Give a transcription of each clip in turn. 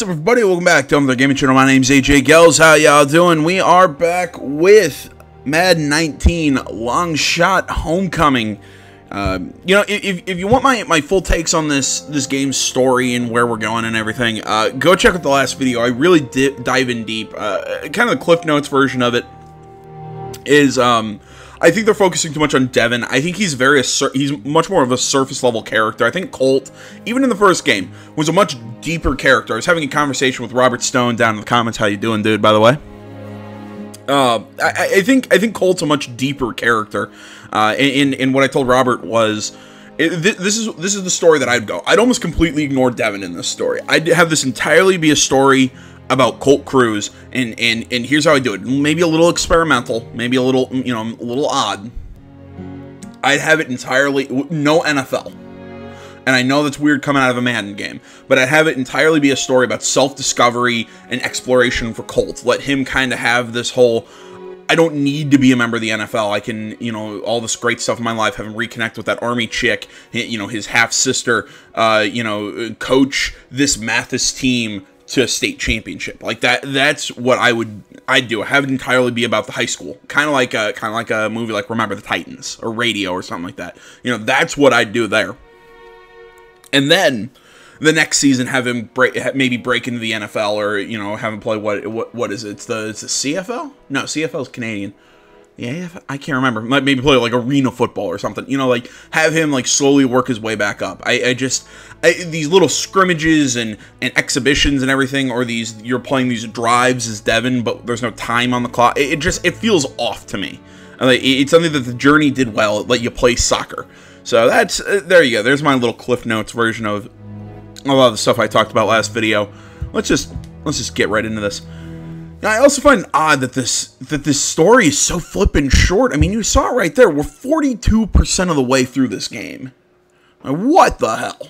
What's up, everybody? Welcome back to the gaming channel. My name's AJ Gels. How y'all doing? We are back with Madden 19 Longshot Homecoming. You know, if you want my full takes on this game's story and where we're going and everything, go check out the last video. I really did dive in deep. Kind of the Cliff Notes version of it is I think they're focusing too much on Devin. I think he's much more of a surface level character. I think Colt, even in the first game, was a much deeper character. I was having a conversation with Robert Stone down in the comments. How you doing, dude? By the way, I think Colt's a much deeper character. And what I told Robert was, this is the story that I'd go. I'd almost completely ignore Devin in this story. I'd have this entirely be a story about Colt Cruz, and here's how I do it. Maybe a little experimental, maybe a little, you know, a little odd. I'd have it entirely, no NFL. And I know that's weird coming out of a Madden game, but I'd have it entirely be a story about self-discovery and exploration for Colt. Let him kind of have this whole, I don't need to be a member of the NFL. I can, you know, all this great stuff in my life, have him reconnect with that Army chick, you know, his half-sister, you know, coach this Mathis team to a state championship. Like that's what I'd do. Have it entirely be about the high school, kind of like a movie like Remember the Titans or Radio or something like that. You know, that's what I'd do there. And then the next season have him maybe break into the NFL, or, you know, have him play what is it? It's the CFL? No, CFL is Canadian. Yeah, I can't remember. Maybe play like arena football or something. You know, like have him like slowly work his way back up. These little scrimmages and exhibitions and everything, or you're playing these drives as Devin, but there's no time on the clock. It feels off to me. It's something that the Journey did well. It let you play soccer. So that's there you go. There's my little Cliff Notes version of a lot of the stuff I talked about last video. Let's just get right into this. Now, I also find it odd that this story is so flippin' short. I mean, you saw it right there. We're 42% of the way through this game. Like, what the hell?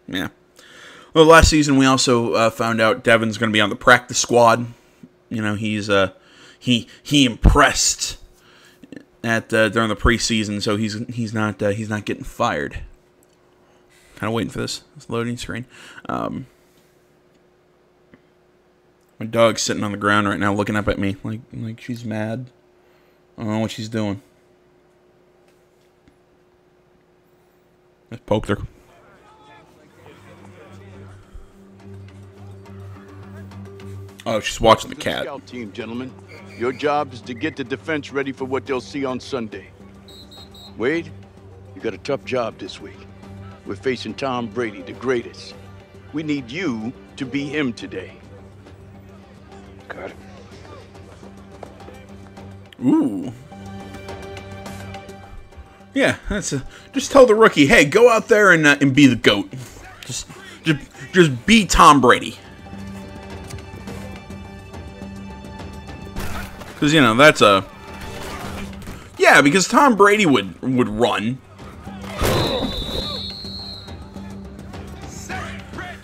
Yeah. Well, last season we also found out Devin's going to be on the practice squad. You know, he impressed at during the preseason, so he's not getting fired. Kind of waiting for this loading screen. My dog's sitting on the ground right now looking up at me like she's mad. I don't know what she's doing. I poked her. Oh, she's watching the cat. Scout team, gentlemen. Your job is to get the defense ready for what they'll see on Sunday. Wade, you got a tough job this week. We're facing Tom Brady, the greatest. We need you to be him today. Got it. Ooh. Yeah, just tell the rookie, hey, go out there and be the GOAT. Just be Tom Brady. Because, you know, that's yeah, because Tom Brady would run.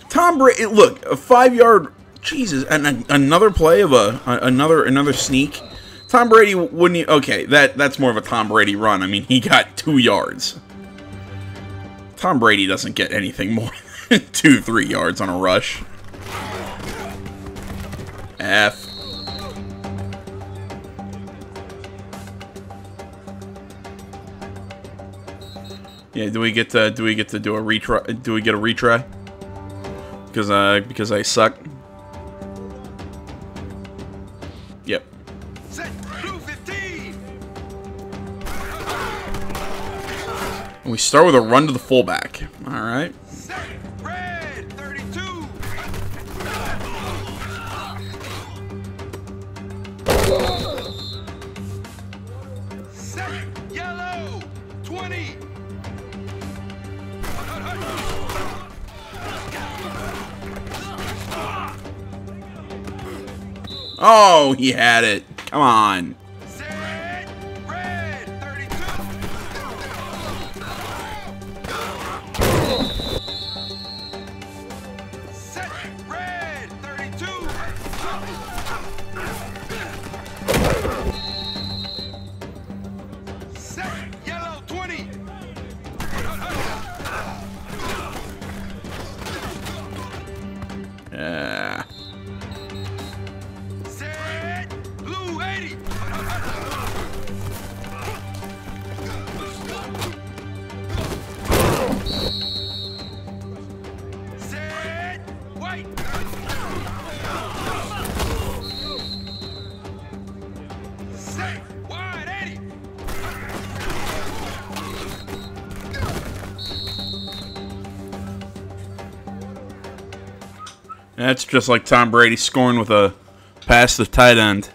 Tom Brady, look, a 5-yard. Jesus, and another play of another sneak. Tom Brady wouldn't. Okay, that's more of a Tom Brady run. I mean, he got 2 yards. Tom Brady doesn't get anything more than 2-3 yards on a rush. F. Yeah, do we get to do a retry? Do we get a retry? Because I suck. Yep. Set blue 15. And we start with a run to the fullback. All right. Set red 32. Set yellow 20. Oh, he had it. Come on. Set red 32. Set red 32. Set yellow 20. That's just like Tom Brady scoring with a pass to the tight end.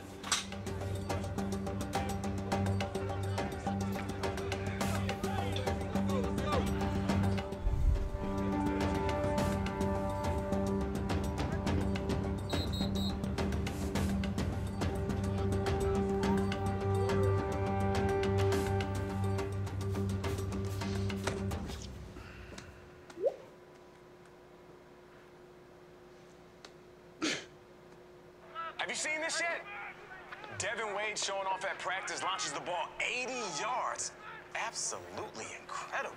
Have you seen this yet? Devin Wade showing off at practice, launches the ball 80 yards. Absolutely incredible.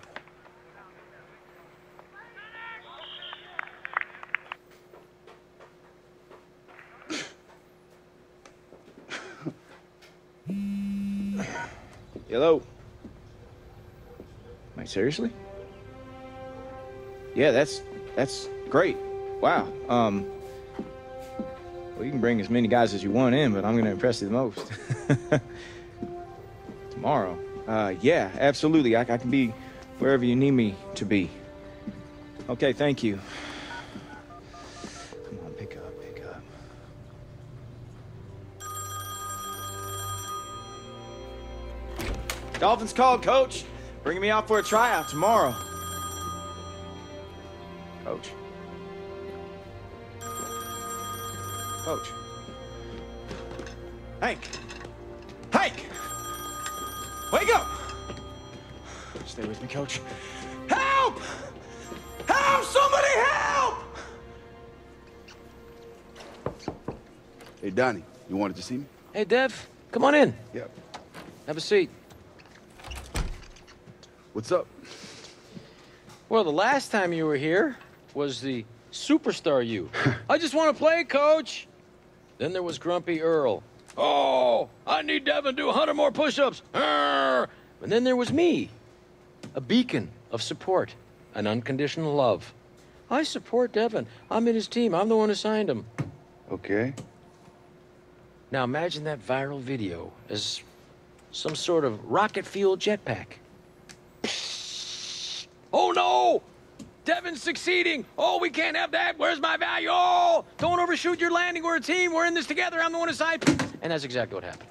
Hello? Wait, seriously? Yeah, that's great. Wow. Well, you can bring as many guys as you want in, but I'm gonna impress you the most. Tomorrow? Yeah, absolutely. I can be wherever you need me to be. Okay, thank you. Come on, pick up. Dolphins called, Coach. Bringing me out for a tryout tomorrow. Coach. Hank! Wake up! Stay with me, Coach. Help! Help! Somebody help! Hey, Donnie, you wanted to see me? Hey, Dev, come on in. Yep. Have a seat. What's up? Well, the last time you were here was the superstar you. I just want to play, Coach. Then there was Grumpy Earl. Oh, I need Devin to do 100 more push-ups. And then there was me, a beacon of support, an unconditional love. I support Devin. I'm in his team. I'm the one who signed him. Okay. Now imagine that viral video as some sort of rocket-fueled jetpack. Oh no! Devin's succeeding! Oh, we can't have that! Where's my value? Oh! Don't overshoot your landing! We're a team! We're in this together! I'm the one aside! And that's exactly what happened.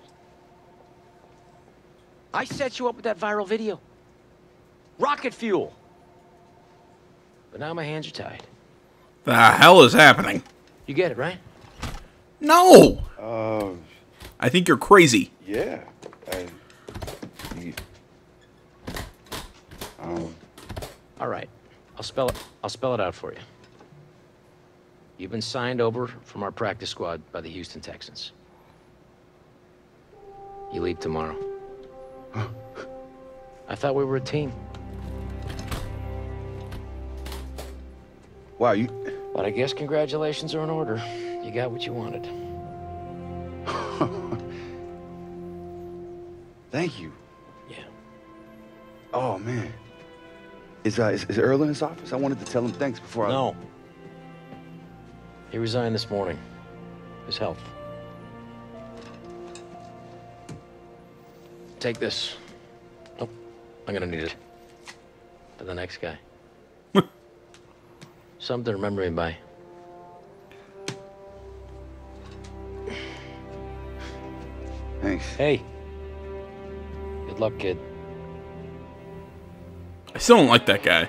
I set you up with that viral video. Rocket fuel! But now my hands are tied. The hell is happening? You get it, right? No! Uh, I think you're crazy. yeah. All right. I'll spell it out for you. You've been signed over from our practice squad by the Houston Texans. You leave tomorrow. I thought we were a team. Wow, you... But I guess congratulations are in order. You got what you wanted. Thank you. Yeah. Oh, man. Is Earl in his office? I wanted to tell him thanks before No. He resigned this morning. His health. Take this. Oh, I'm gonna need it. For the next guy. Something to remember me by. Thanks. Hey. Good luck, kid. I still don't like that guy.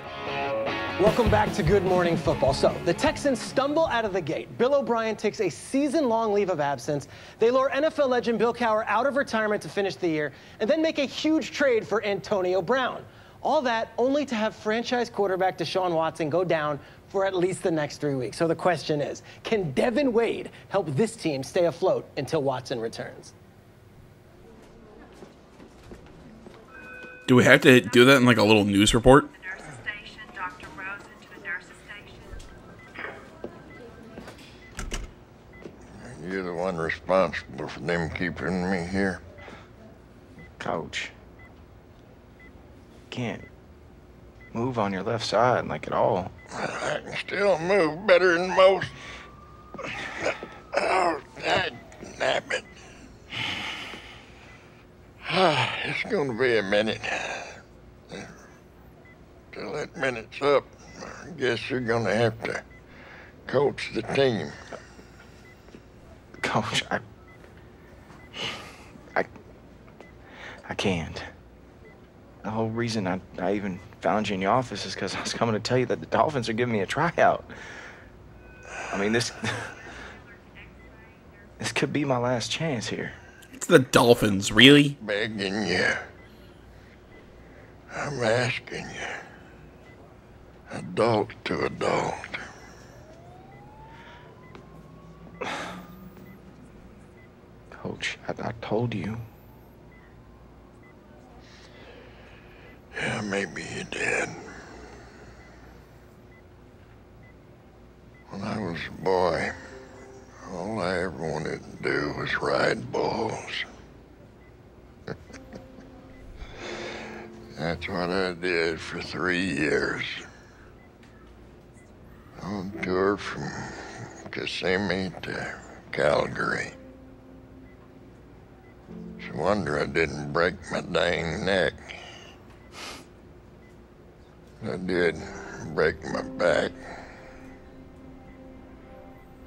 Welcome back to Good Morning Football. So, the Texans stumble out of the gate. Bill O'Brien takes a season-long leave of absence. They lure NFL legend Bill Cowher out of retirement to finish the year, and then make a huge trade for Antonio Brown. All that only to have franchise quarterback Deshaun Watson go down for at least the next 3 weeks. So the question is, can Devin Wade help this team stay afloat until Watson returns? Do we have to do that in like a little news report? You're the one responsible for them keeping me here. Coach. Can't move on your left side, like, at all. I can still move better than most. Oh, that nabbit. It's gonna be a minute. Till that minute's up, I guess you're gonna have to coach the team. Coach, I can't. The whole reason I even found you in the office is because I was coming to tell you that the Dolphins are giving me a tryout. I mean, this could be my last chance here. It's the Dolphins, really? Begging you. I'm asking you. Adult to adult. Coach, I told you. Yeah, maybe you did. When I was a boy, all I ever wanted to do was ride bulls. That's what I did for 3 years. On tour from Kissimmee to Calgary. It's a wonder I didn't break my dang neck. I did break my back.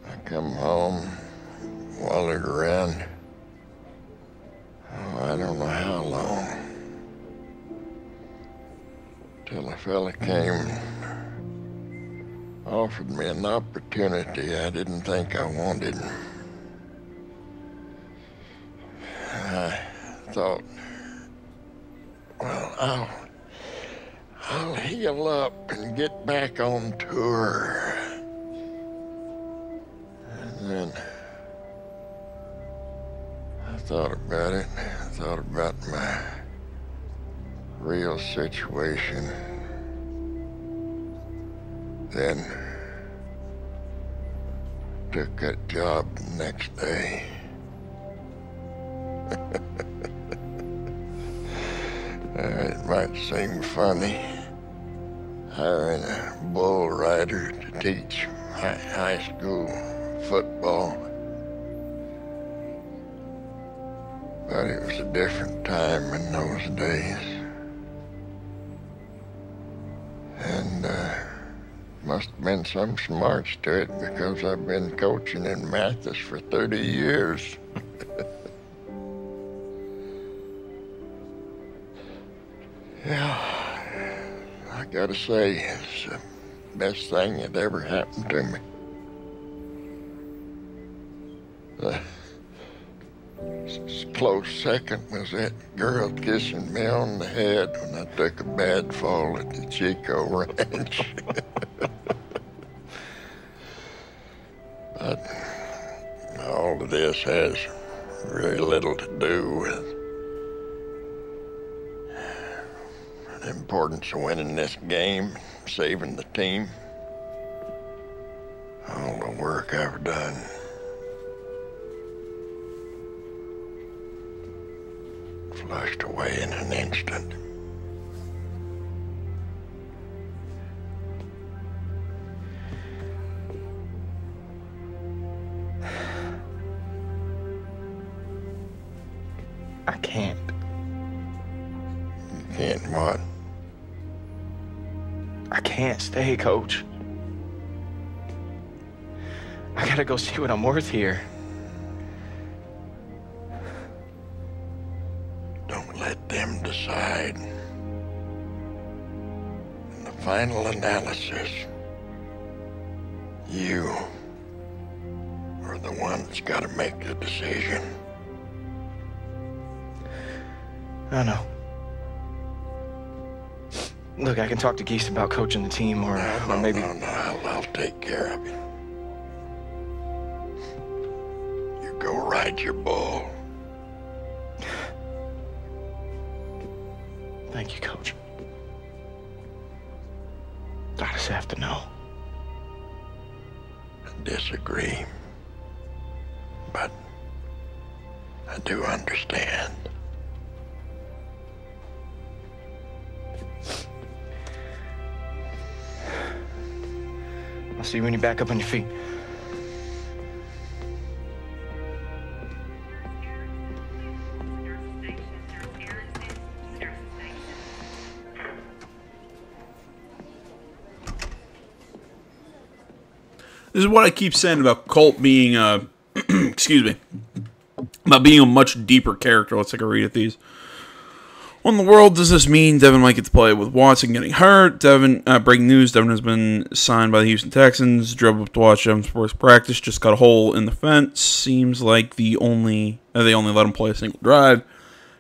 I come home, wallered around. Oh, I don't know how long. Till a fella came, offered me an opportunity I didn't think I wanted. I thought, well, I'll heal up and get back on tour. And then I thought about it. I thought about my real situation. Then took that job the next day. It might seem funny, hiring a bull rider to teach high school football. But it was a different time in those days. And must have been some smarts to it because I've been coaching in Mathis for 30 years. Yeah, I gotta say, it's the best thing that ever happened to me. The close second was that girl kissing me on the head when I took a bad fall at the Chico Ranch. But all of this has very little to do with the importance of winning this game, saving the team. All the work I've done. Flushed away in an instant. I can't. You can't what? I can't stay, Coach. I gotta go see what I'm worth here. Don't let them decide. In the final analysis, you are the one that's got to make the decision. I know. Look, I can talk to Geese about coaching the team, or maybe... No, I'll take care of it. You go ride your bull. Thank you, Coach. I just have to know. I disagree, but I do understand. I'll see you when you're back up on your feet. This is what I keep saying about Colt being, excuse me, about being a much deeper character. Let's take a read at these. What in the world does this mean? Devin might get to play with Watson getting hurt. Breaking news, Devin has been signed by the Houston Texans. Drove up to watch Devin's first practice. Just got a hole in the fence. Seems like they only let him play a single drive.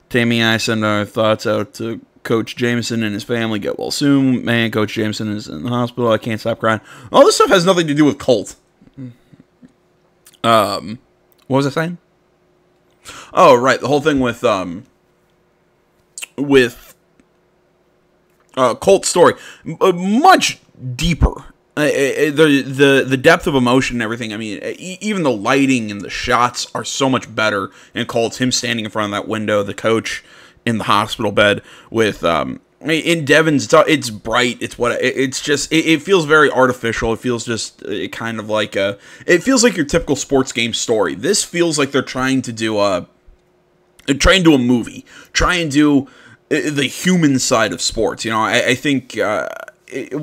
Tammy and I send our thoughts out to Coach Jameson and his family. Get well soon. Man, Coach Jameson is in the hospital. I can't stop crying. All this stuff has nothing to do with Colt. What was I saying? Oh, right. The whole thing with Colt's story. Much deeper. The depth of emotion and everything. I mean, even the lighting and the shots are so much better in Colt's. Him standing in front of that window, the coach in the hospital bed with in Devin's. It's bright. It feels very artificial. It feels just kind of like it feels like your typical sports game story. This feels like they're trying to do a movie, try and do the human side of sports. You know, I think. Compared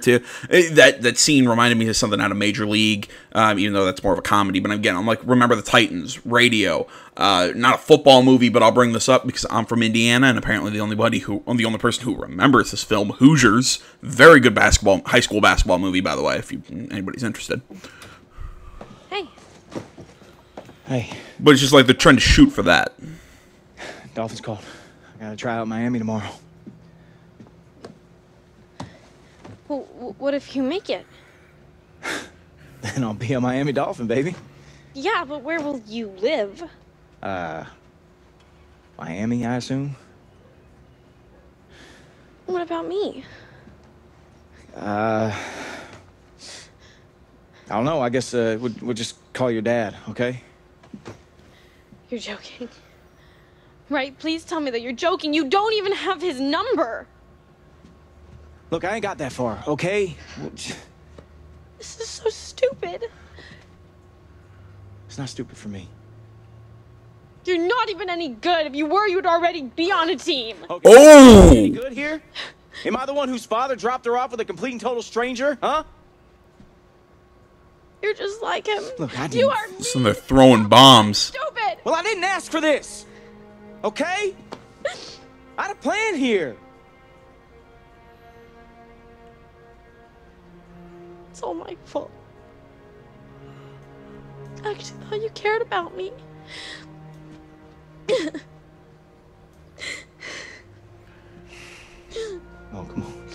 to that scene reminded me of something out of Major League, even though that's more of a comedy. But again, I'm like, Remember the Titans, Radio, not a football movie, but I'll bring this up because I'm from Indiana, and apparently I'm the only person who remembers this film, Hoosiers. Very good high school basketball movie, by the way, if anybody's interested. Hey. But it's just like they're trying to shoot for that. Dolphins called. I gotta try out Miami tomorrow. Well, what if you make it? Then I'll be a Miami Dolphin, baby. Yeah, but where will you live? Miami, I assume? What about me? I don't know. I guess we'll just call your dad, okay? You're joking. Right? Please tell me that you're joking. You don't even have his number. Look, I ain't got that far, okay? This is so stupid. It's not stupid for me. You're not even any good. If you were, you'd already be on a team. Okay. Oh! Any good here? Am I the one whose father dropped her off with a complete and total stranger? Huh? You're just like him. Look, I didn't. You are So they're throwing bombs. stupid. Well, I didn't ask for this. Okay? I had a plan here. It's all my fault. I actually thought you cared about me. Oh, come on.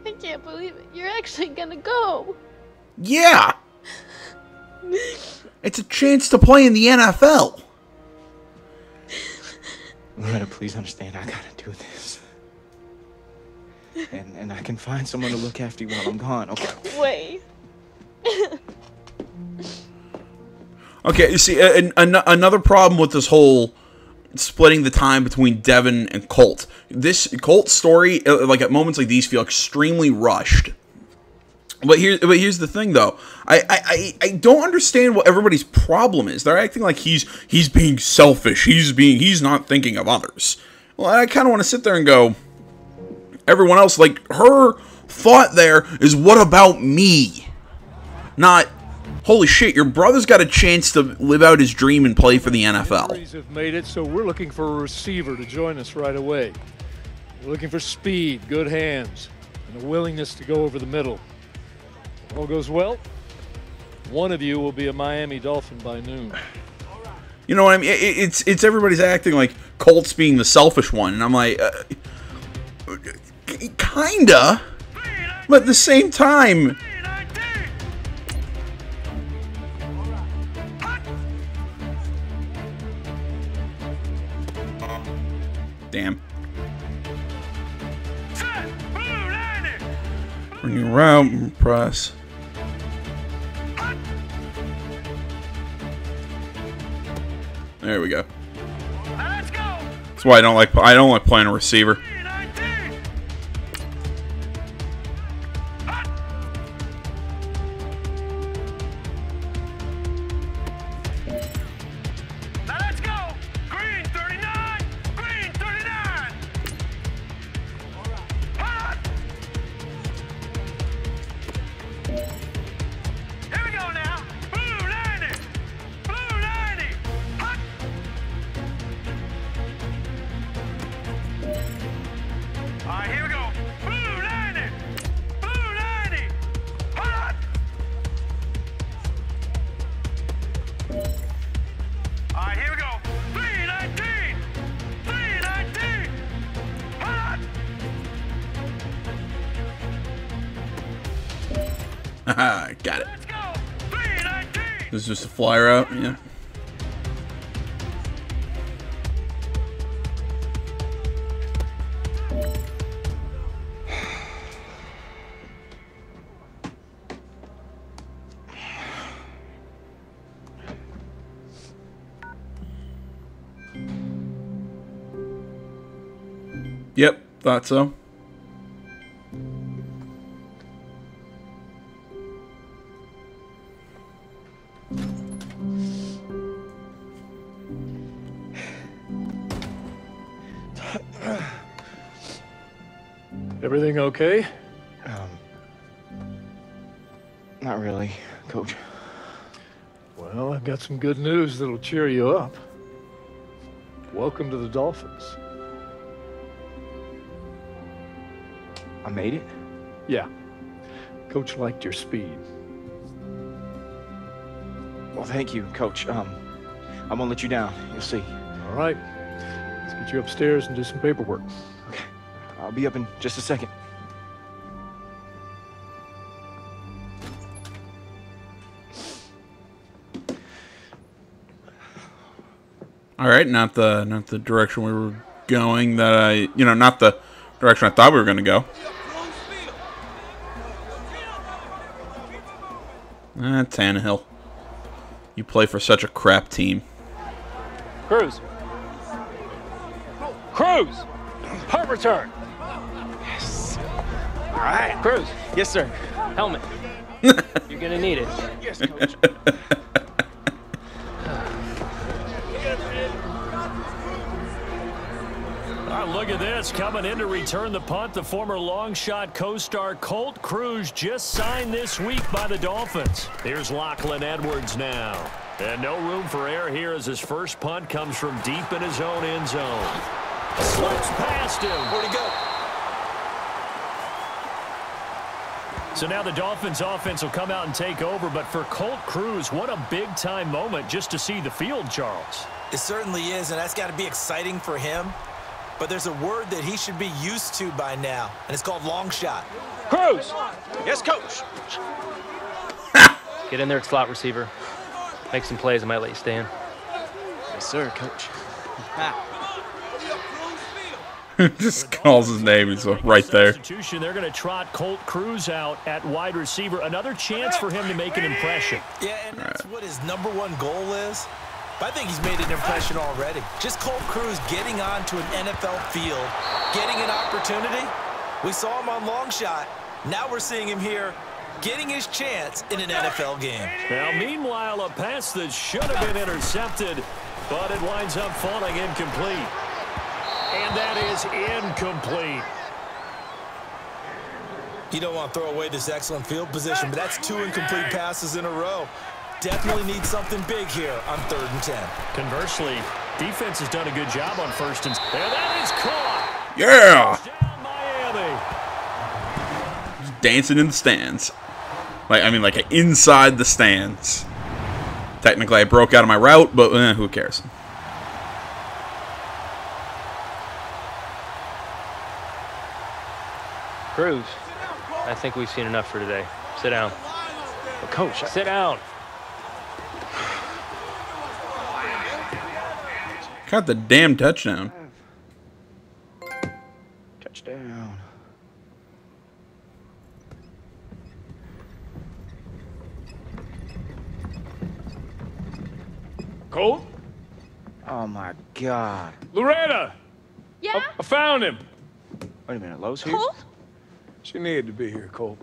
I can't believe it. You're actually gonna go. Yeah! It's a chance to play in the NFL. Loretta, please understand, I gotta do this. And I can find someone to look after you while I'm gone, okay? Wait. Okay, you see, another problem with this whole splitting the time between Devin and Colt. This Colt story, like at moments like these, feel extremely rushed. But here's the thing, though. I don't understand what everybody's problem is. They're acting like he's being selfish. He's not thinking of others. Well, I kind of want to sit there and go, everyone else, like, her thought there is, what about me? Not, holy shit, your brother's got a chance to live out his dream and play for the NFL. Injuries have made it, so we're looking for a receiver to join us right away. We're looking for speed, good hands, and a willingness to go over the middle. If all goes well, one of you will be a Miami Dolphin by noon. You know what I mean? It's everybody's acting like Colt's being the selfish one, and I'm like, kinda, but at the same time, damn. When you're around, press. There we go. That's why I don't like playing a receiver. Haha, got it. This is just a fly route, yeah. Yep, thought so. Everything okay? Not really, Coach. Well, I've got some good news that'll cheer you up. Welcome to the Dolphins. I made it? Yeah. Coach liked your speed. Well, thank you, Coach. I won't let you down. You'll see. All right. Let's get you upstairs and do some paperwork. Okay. I'll be up in just a second. All right, not the direction we were going. Not the direction I thought we were going to go. Tannehill. You play for such a crap team. Cruz. Cruz! Punt return! Yes. All right. Cruz. Yes, sir. Helmet. You're gonna need it. Yes, Coach. Look at this. Coming in to return the punt, the former Longshot co-star Colt Cruz just signed this week by the Dolphins. Here's Lachlan Edwards now. And no room for error here as his first punt comes from deep in his own end zone. Slips past him. Where'd he go? So now the Dolphins offense will come out and take over, but for Colt Cruz, what a big-time moment just to see the field, Charles. It certainly is, and that's got to be exciting for him. But there's a word that he should be used to by now, and it's called Longshot. Cruz! Yes, Coach. Get in there at slot receiver. Make some plays. I might let you stay in. Yes, sir, Coach. Just calls his name. He's right there. They're going to trot Colt Cruz out at wide receiver. Another chance for him to make an impression. Yeah, and that's what his #1 goal is. But I think he's made an impression already. Just Colt Cruz getting onto an NFL field, getting an opportunity. We saw him on Longshot. Now we're seeing him here getting his chance in an NFL game. Now, meanwhile, a pass that should have been intercepted, but it winds up falling incomplete. And that is incomplete. You don't want to throw away this excellent field position, but that's 2 incomplete passes in a row. Definitely need something big here on 3rd and 10. Conversely, defense has done a good job on 1st and 10. And that is caught. Yeah. Down Miami. Just dancing in the stands. Like inside the stands. Technically, I broke out of my route, but who cares? Cruz, I think we've seen enough for today. Sit down. But Coach, Sit down. Got the damn touchdown. touchdown. Colt? Oh, my God. Loretta! Yeah? I found him. Wait a minute, Lowe's here? Colt? She needed to be here, Colt.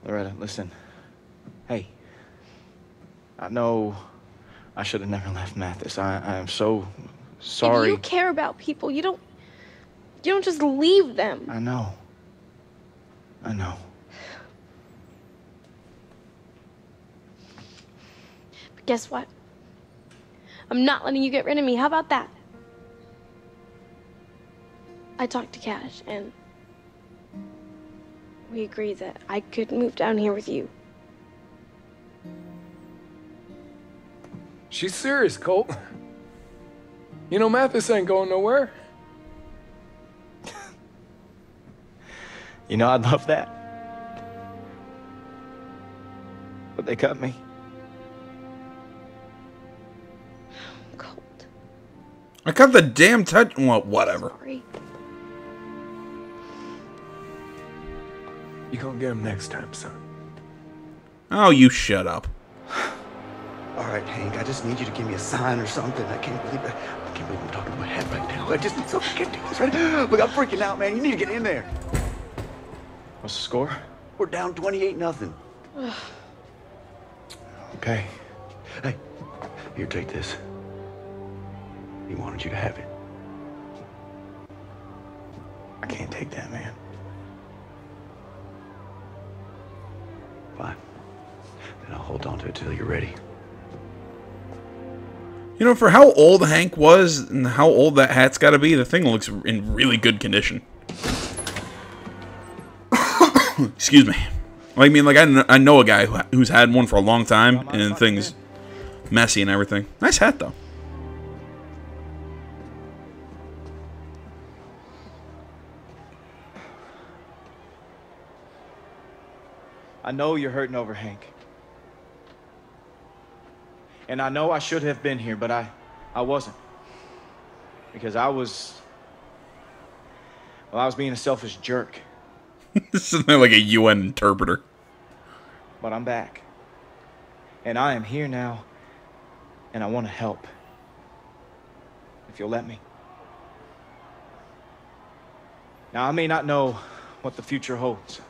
Loretta, listen. Hey. I know I should have never left Mathis. I am so sorry. If you care about people, you don't just leave them. I know. I know. But guess what? I'm not letting you get rid of me. How about that? I talked to Cash, and we agreed that I could move down here with you. She's serious, Colt. You know Mathis ain't going nowhere. You know, I'd love that. But they cut me. I cut the damn touch. Well, whatever. Sorry. You gonna get him next time, son. Oh, you shut up. All right, Hank, I just need you to give me a sign or something. I can't believe I'm talking to my head right now. I just need something. I can't do this right now. Look, I'm freaking out, man. You need to get in there. What's the score? We're down 28-0. Okay. Hey, here, take this. He wanted you to have it. I can't take that, man. Fine. Then I'll hold on to it till you're ready. You know, for how old Hank was and how old that hat's got to be, the thing looks in really good condition. Excuse me. I mean, like, I know a guy who's had one for a long time, and the thing's messy and everything. Nice hat, though. I know you're hurting over Hank. And I know I should have been here, but I wasn't. Because I was being a selfish jerk. This is like a UN interpreter. But I'm back. And I am here now, and I want to help. If you'll let me. Now, I may not know what the future holds,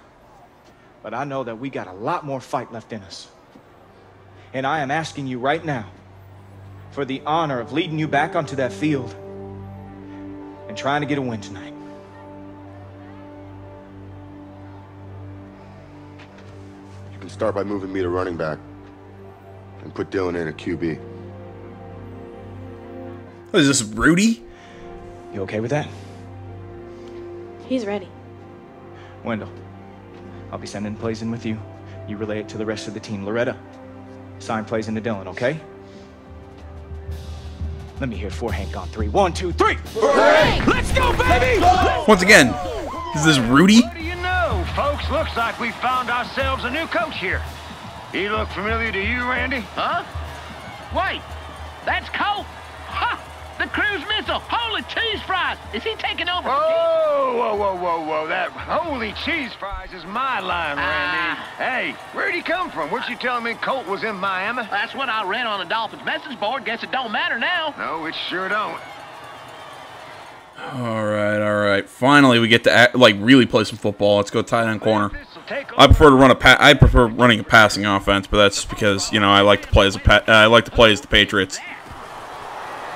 but I know that we got a lot more fight left in us. And I am asking you right now for the honor of leading you back onto that field and trying to get a win tonight. You can start by moving me to running back and put Dylan in a QB. What is this, Rudy? You okay with that? He's ready. Wendell, I'll be sending plays in with you. You relay it to the rest of the team. Loretta, sign plays into Dylan, okay? Let me hear it for Hank on 3. 1, 2, 3! Let's go, baby! Once again, is this Rudy? What do you know, folks? Looks like we found ourselves a new coach here. He look familiar to you, Randy? Huh? Wait, that's Colt. Ha! The cruise missile. Holy cheese fries. Is he taking over? Whoa. That holy cheese fries is my line, Randy. Hey, where'd he come from? Weren't you telling me Colt was in Miami? That's what I read on the Dolphins message board. Guess it don't matter now. No, it sure don't. All right. Finally, we get to really play some football. Let's go tight end corner. I prefer to run I prefer running a passing offense, but that's because I like to play as the Patriots.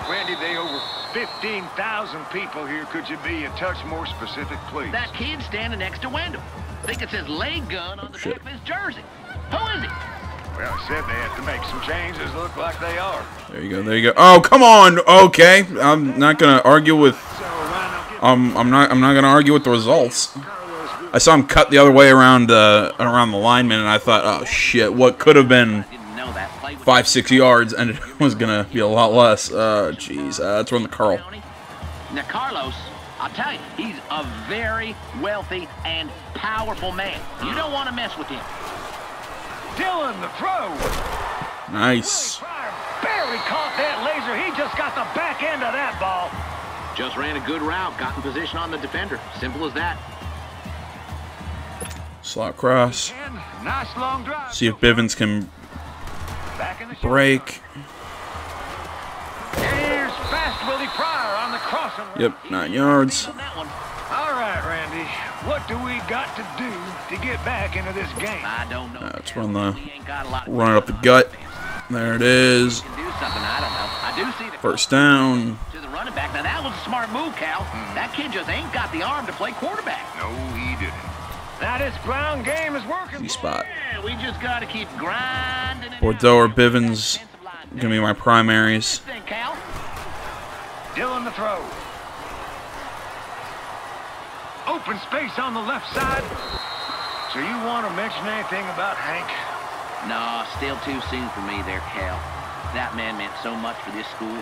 Randy, they over 15,000 people here. Could you be a touch more specific, please? That kid standing next to Wendell. I think it says leg gun on the back of his jersey. Who is he? Well, I said they have to make some changes. Look like they are. There you go. Oh, come on. Okay, I'm not gonna argue with. I'm not gonna argue with the results. I saw him cut the other way around the lineman, and I thought, oh shit, what could have been 5-6 yards, and it was gonna be a lot less. Jeez, let's run the Carl. Now, Carlos, I'll tell you, he's a very wealthy and powerful man. You don't want to mess with him. Dylan, the throw. Nice. Barely caught that laser. He just got the back end of that ball. Just ran a good route, got in position on the defender. Simple as that. Slot cross. Nice long drive. See if Bivens can break. Here's fast Willie Pryor on the crossing. Yep, 9 yards. All right, Randy. What do we got to do to get back into this game? I don't know. Let's run it up the gut. There it is. First down. To the running back. Now that was a smart move, Cal. That kid just ain't got the arm to play quarterback. No, he didn't. Now this ground game is working. Key spot. Yeah, we just got to keep grinding. Bordeaux or Bivens gonna be my primaries. Dylan the throw. Open space on the left side. So you want to mention anything about Hank? No, still too soon for me there, Cal. That man meant so much for this school.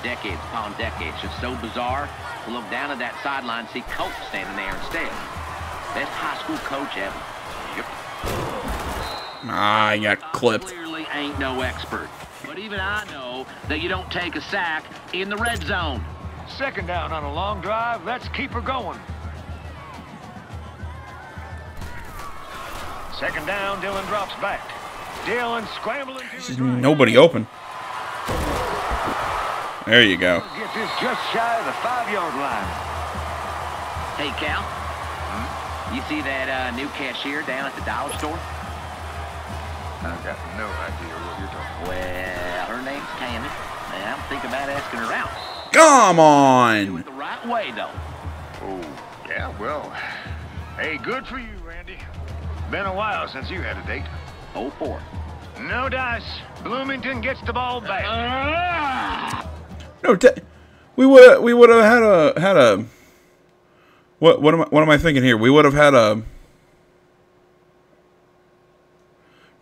Decades upon decades. Just so bizarre to look down at that sideline and see Colt standing there instead. Best high school coach ever. Yep. Ah, I got clipped. Clearly ain't no expert. But even I know that you don't take a sack in the red zone. Second down on a long drive. Let's keep her going. Second down, Dillon drops back. Dillon scrambling to his right. Nobody open. There you go. Gets this just shy of the 5-yard line. Hey, Cal. You see that new cashier down at the dollar store? I've got no idea what you're talking about. Well, her name's Tammy, and I'm thinking about asking her out. Come on! Do it the right way, though. Oh, yeah, well, hey, good for you, Randy. Been a while since you had a date. 0-4. No dice. Bloomington gets the ball back. No, we would have had a. What am I thinking here? We would have had a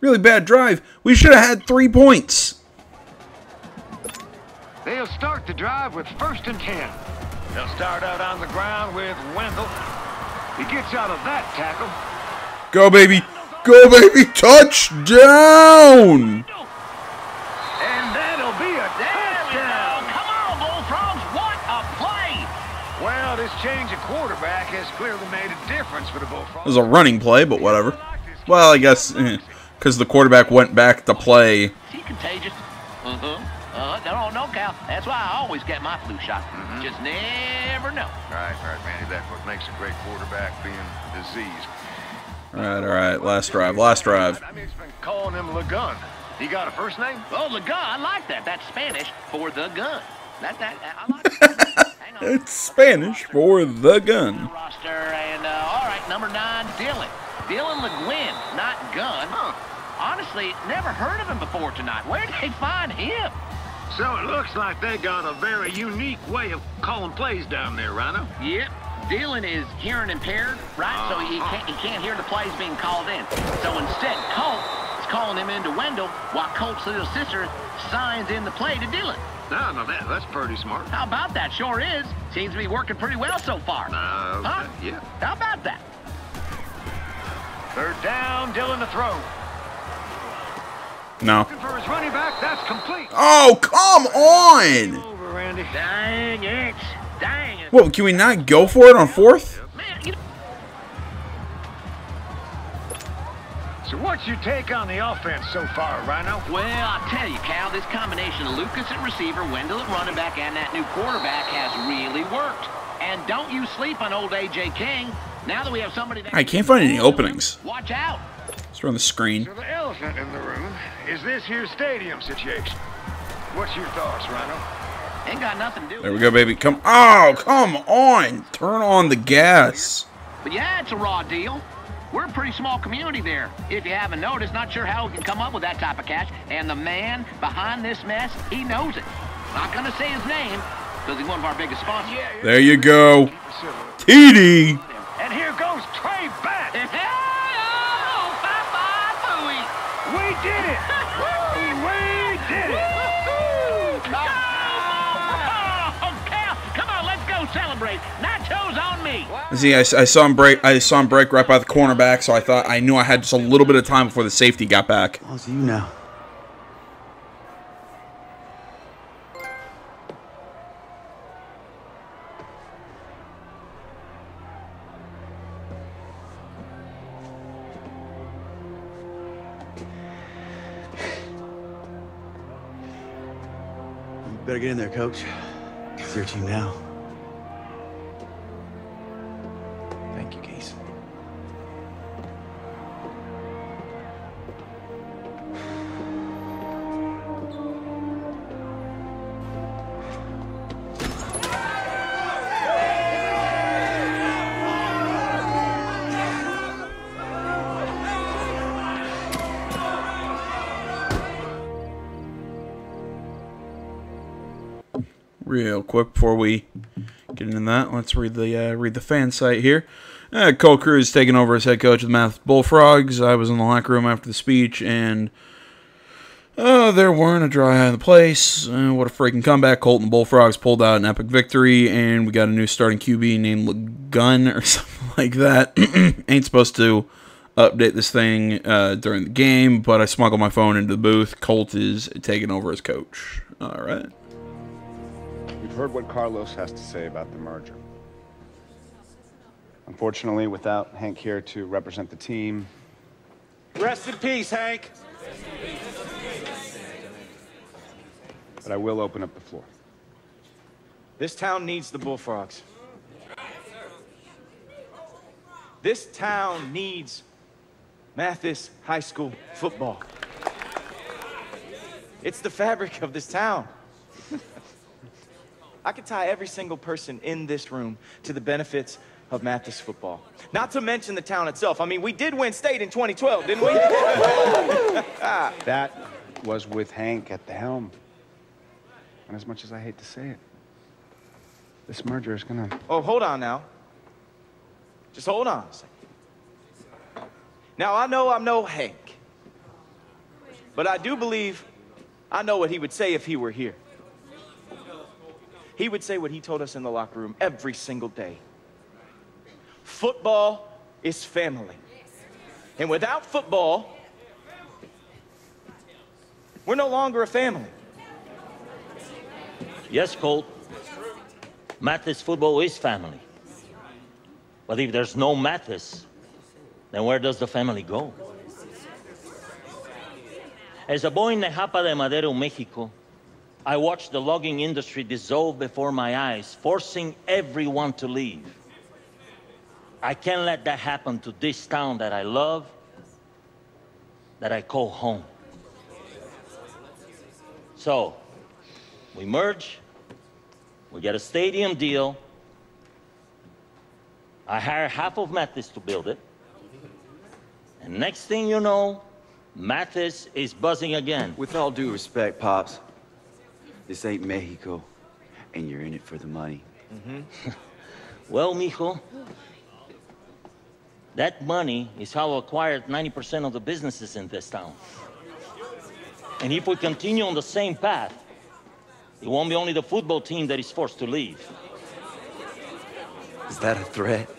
really bad drive. We should have had 3 points. They'll start the drive with 1st and 10. They'll start out on the ground with Wendell. He gets out of that tackle. Go, baby. Go, baby. Touchdown. And that'll be a touchdown. Come on, Bullfrogs. What a play. Well, this change of quarterback has clearly made a difference for the Bullfrogs. It was a running play, but whatever. Well, I guess because the quarterback went back to play. Is he contagious? No, Cal. That's why I always get my flu shot. Just never know. Right, Manny. That's what makes a great quarterback, being diseased. All right. Last drive. I mean, it's been calling him Lagun. He got a first name? Oh, Lagun. I like that. That's Spanish for the gun. I like that. Hang on. It's Spanish for the gun. Roster and all right, number 9, Dillon. Dillon LeGuin, not Gun. Honestly, never heard of him before tonight. Where did they find him? So it looks like they got a very unique way of calling plays down there, Rhino. Yep. Dylan is hearing impaired, right? So he can't hear the plays being called in. So instead, Colt is calling him into Wendell while Colt's little sister signs in the play to Dylan. No, that's pretty smart. How about that? Sure is. Seems to be working pretty well so far. Okay, yeah. How about that? 3rd down, Dylan to throw. No. Looking for his running back. That's complete. Oh, come on! Over, Randy. Dang it. Dang it. Well, can we not go for it on 4th? Man, So what's your take on the offense so far, Rhino? Well, I'll tell you, Cal, this combination of Lucas at receiver, Wendell at running back, and that new quarterback has really worked. And don't you sleep on old A.J. King. Now that we have somebody that... I can't find any openings. Watch out. It's on the screen. So the elephant in the room is this here stadium situation. What's your thoughts, Rhino? Ain't got nothing to do with it. There we go, baby. Come on. Turn on the gas. But yeah, it's a raw deal. We're a pretty small community there. If you haven't noticed, not sure how we can come up with that type of cash. And the man behind this mess, he knows it. Not gonna say his name, because he's one of our biggest sponsors. There you go. TD. And here goes Trey back. We did it. We did it. Come on, let's go celebrate. Nachos on me. See, I saw him break. I saw him break right by the cornerback, so I knew I had just a little bit of time before the safety got back. How's you now? You better get in there, Coach. It's your team now. Thank you, Case. Real quick before we get into that, let's read the fan site here. Colt Cruz taking over as head coach of the Math Bullfrogs. I was in the locker room after the speech, and Oh, there weren't a dry eye in the place. What a freaking comeback. Colton Bullfrogs pulled out an epic victory, and we got a new starting QB named Gunn or something like that. Ain't supposed to update this thing during the game, but I smuggled my phone into the booth. Colt is taking over as coach. All right. We've heard what Carlos has to say about the merger. Unfortunately, without Hank here to represent the team... Rest in peace, Hank. But I will open up the floor. This town needs the Bullfrogs. This town needs Mathis High School football. It's the fabric of this town. I could tie every single person in this room to the benefits of Mathis football. Not to mention the town itself. I mean, we did win state in 2012, didn't we? That was with Hank at the helm. And as much as I hate to say it, this merger is gonna... Oh, hold on now. Just hold on a second. Now, I know I'm no Hank. But I do believe I know what he would say if he were here. He would say what he told us in the locker room every single day. Football is family. And without football, we're no longer a family. Yes, Colt. Mathis football is family. But if there's no Mathis, then where does the family go? As a boy in Nejapa de Madero, Mexico, I watched the logging industry dissolve before my eyes, forcing everyone to leave. I can't let that happen to this town that I love, that I call home. So, we merge, we get a stadium deal, I hire half of Mathis to build it, and next thing you know, Mathis is buzzing again. With all due respect, Pops, this ain't Mexico, and you're in it for the money. Well, mijo, that money is how I acquired 90% of the businesses in this town. And if we continue on the same path, it won't be only the football team that is forced to leave. Is that a threat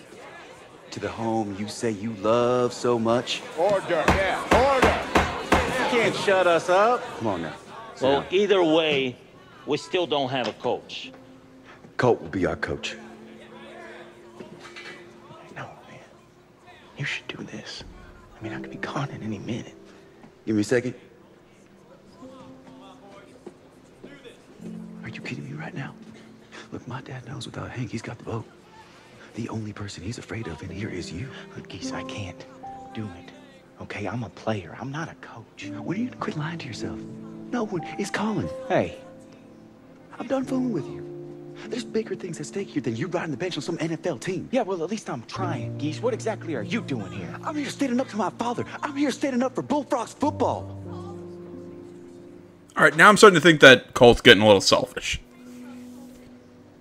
to the home you say you love so much? Order, yeah, order. You can't shut us up. Come on now. Well, either way, we still don't have a coach. Colt will be our coach. No, man. You should do this. I mean, I could be gone in any minute. Give me a second. Are you kidding me right now? Look, my dad knows without Hank, he's got the vote. The only person he's afraid of in here is you. Look, Geese, I can't do it. Okay, I'm a player. I'm not a coach. When are you gonna quit lying to yourself? No one is calling. Hey. I'm done fooling with you. There's bigger things at stake here than you riding the bench on some NFL team. Yeah, well, at least I'm trying, Geese. What exactly are you doing here? I'm here standing up to my father. I'm here standing up for Bullfrogs football. All right, now I'm starting to think that Colt's getting a little selfish.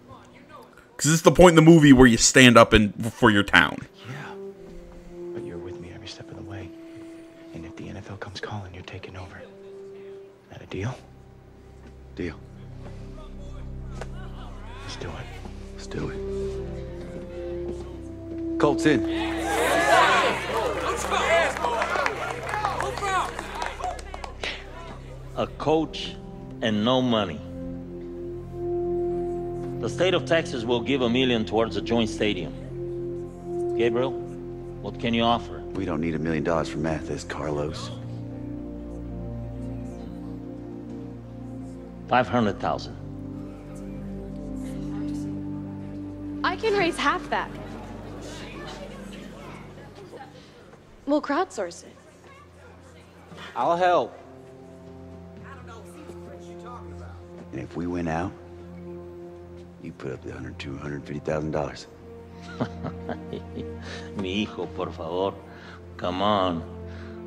Because this is the point in the movie where you stand up for your town. Yeah, but you're with me every step of the way. And if the NFL comes calling, you're taking over. That a deal? Deal. Let's do it. Let's do it. Colt's in. A coach and no money. The state of Texas will give $1 million towards a joint stadium. Gabriel, what can you offer? We don't need $1 million for Mathis, Carlos. 500,000. I can raise half that. We'll crowdsource it. I'll help. And if we win out, you put up the $250,000. Mi hijo, por favor. Come on.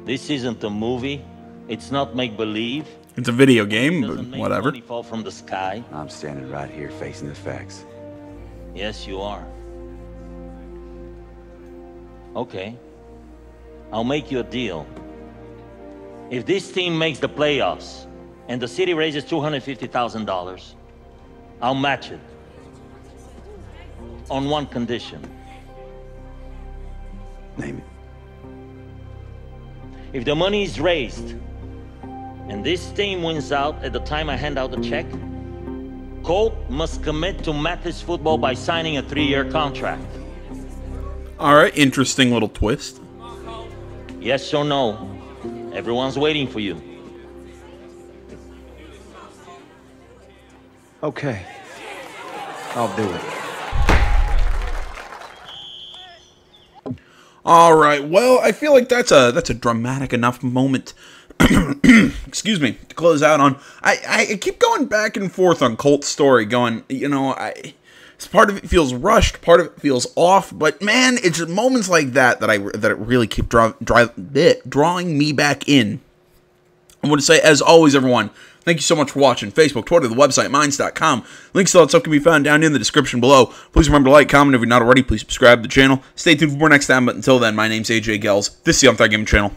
This isn't a movie. It's not make-believe. It's a video game, but whatever. Money fall from the sky. I'm standing right here facing the facts. Yes, you are. Okay. I'll make you a deal. If this team makes the playoffs and the city raises $250,000, I'll match it. On one condition. Name it. If the money is raised and this team wins out at the time I hand out the check, Colt must commit to Mathis football by signing a 3-year contract. All right, interesting little twist. Yes or no? Everyone's waiting for you. Okay. I'll do it. All right. Well, I feel like that's a dramatic enough moment. Excuse me, to close out on. I keep going back and forth on Colt's story, going, you know, part of it feels rushed, part of it feels off, but man, it's moments like that that really keep drawing me back in. I want to say, as always, everyone, thank you so much for watching. Facebook, Twitter, the website, minds.com. Links to all that stuff can be found down in the description below. Please remember to like, comment if you're not already. Please subscribe to the channel. Stay tuned for more next time, but until then, my name's AJ Gels. This is the On Thread Gaming Channel.